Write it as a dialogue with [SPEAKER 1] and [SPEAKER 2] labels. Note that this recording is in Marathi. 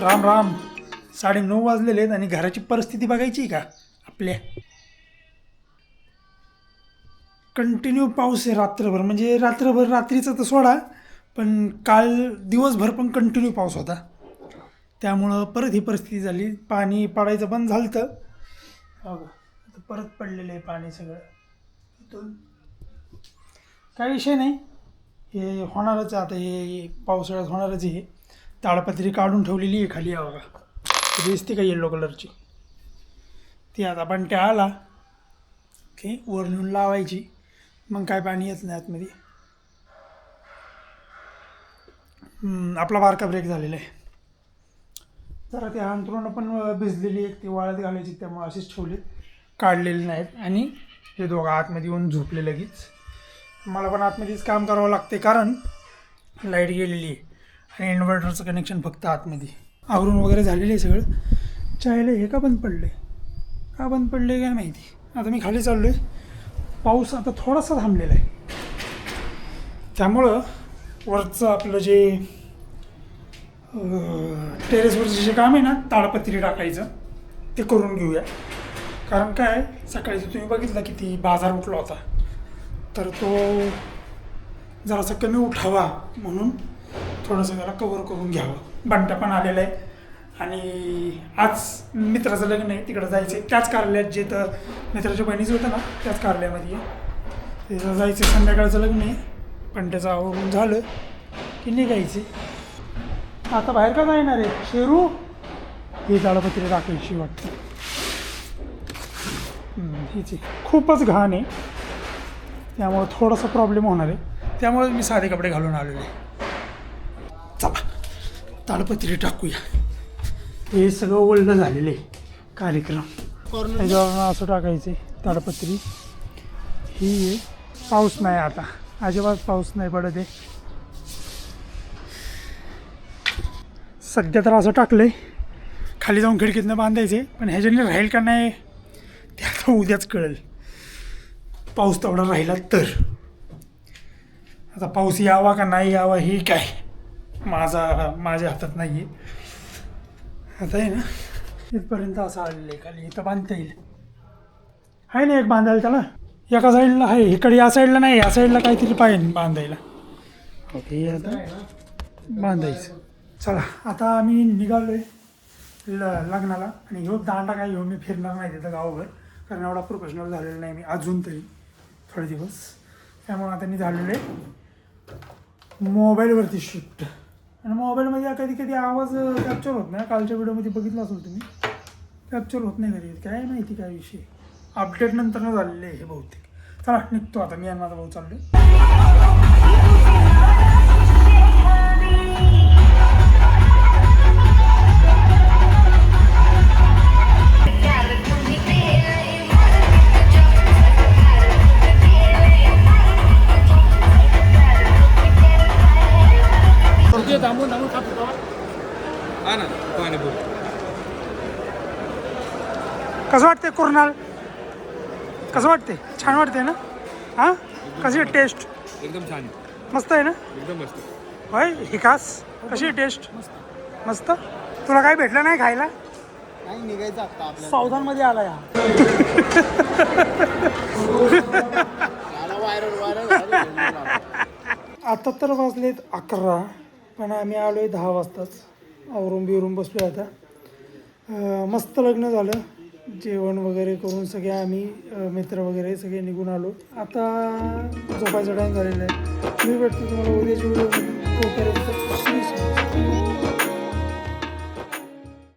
[SPEAKER 1] राम राम. 9:30 वाजलेले आहेत आणि घराची परिस्थिती बघायची का आपल्या. कंटिन्यू पाऊस आहे रात्रभर, म्हणजे रात्रभर रात्रीचा तर सोडा, पण काल दिवसभर पण कंटिन्यू पाऊस होता. त्यामुळं परत ही परिस्थिती झाली. पाणी पडायचं बंद झालं तर आता परत पडलेलं आहे पाणी सगळं. इथून काय विषय नाही, हे होणारच आता. हे पावसाळ्यात होणारच. हे ताडपत्री काढून ठेवलेली आहे खाली, या बघा दिसते का येल्लो कलरची. ती आता बंट्या आला की वर नेऊन लावायची, मग काय पाणी येत नाही आतमध्ये. आपला बारका ब्रेक झालेला आहे. जरा ते अंथरुणं पण भिजलेली आहेत, ती वाळत घालायची, त्यामुळे असेच ठेवलेत, काढलेले नाहीत. आणि हे दोघं आतमध्ये येऊन झोपले लगेच. मला पण आतमध्येच काम करावं लागते, कारण लाईट गेलेली आहे आणि इन्व्हर्टरचं कनेक्शन फक्त आतमध्ये. आवरून वगैरे झालेलं आहे सगळं. चायला हे का बंद पडलं आहे, का बंद पडलं आहे काय माहिती. आता मी खाली चाललो आहे. पाऊस आता थोडासा थांबलेला आहे, त्यामुळं वरचं आपलं जे टेरेसवरचं जे काम आहे ना, ताडपत्री टाकायचं, ते करून घेऊया. कारण काय, सकाळी तुम्ही बघितलं किती बाजार उठला होता, तर तो जरासा कमी उठावा म्हणून थोडंसं त्याला कवर करून घ्यावं. बंटा पण आलेला आहे आणि आज मित्राचं लग्न आहे, तिकडं जायचं आहे. त्याच कार्यालयात जे तर मित्राच्या बहिणीचं होतं ना, त्याच कार्यालयामध्ये तिथं जायचं. संध्याकाळचं लग्न आहे. पण त्याचं आवरून झालं की निघायचे. आता बाहेर का जाणार आहे शेरू, हे ताडपत्री टाकायची वाटतं. हीच खूपच घाण आहे, त्यामुळं थोडासा प्रॉब्लेम होणार आहे. त्यामुळे मी साधे कपडे घालून आलेलो आहे. चला ताडपत्री टाकूया. हे सगळं ओल्ड झालेलं आहे कार्यक्रम. त्याच्यावर असं टाकायचं आहे ताडपत्री. ही पाऊस नाही, आता अजिबात पाऊस नाही पडत आहे सध्या. तर असं टाकलं आहे, खाली जाऊन खिडकीतनं बांधायचे. पण ह्याच्याने राहील का नाही ते आता उद्याच कळेल. पाऊस तेवढा राहिला तर. आता पाऊस यावा का नाही यावा हे काय माझ्या हातात नाही आहे. आता आहे ना, इथपर्यंत असं आलेलं आहे. खाली इथं बांधता येईल, आहे ना एक बांधायला त्याला. एका साईडला आहे, इकडे या साईडला नाही, या साईडला काहीतरी पाहिजे बांधायला. ओके, आता बांधायचं. चला आता आम्ही निघालो आहे लग्नाला. आणि ह्यो दांडा काय घेऊन मी फिरणार नाही तिथं गावभर, कारण एवढा प्रोफेशनल झालेला नाही मी अजून तरी थोडे दिवस. त्यामुळे आता मी झालेलं आहे मोबाईलवरती शिफ्ट. आणि मोबाईलमध्ये कधी कधी आवाज कॅप्चर होत नाही. कालच्या व्हिडिओमध्ये बघितलं असेल तुम्ही, कॅप्चर होत नाही कधी. काय माहिती काय विषय, अपडेट नंतर झालेलं आहे हे बहुतेक. चला निघतो आता मी आणि माझा भाऊ चाललो. कसं वाटते कुर्नाल, कसं वाटते? छान वाटते ना? हां, कशी आहे टेस्ट?
[SPEAKER 2] एकदम छान,
[SPEAKER 1] मस्त आहे ना?
[SPEAKER 2] एकदम मस्त.
[SPEAKER 1] होय हिकास, कशी आहे टेस्ट? मस्त. तुला काय भेटलं नाही खायला?
[SPEAKER 3] नाही निघायचं आता आपल्याला.
[SPEAKER 1] सावधानमध्ये आला या. आता तर वाजलेत 11, पण आम्ही आलो आहे 10 वाजताच. आवरून बिवरून बसलो आता. मस्त लग्न झालं, जेवण वगैरे करून सगळे आम्ही मित्र वगैरे सगळे निघून आलो. आता झोपायचा टाईम झालेला आहे. मी भेटतो तुम्हाला उद्याची व्हिडिओ. तोपर्यंत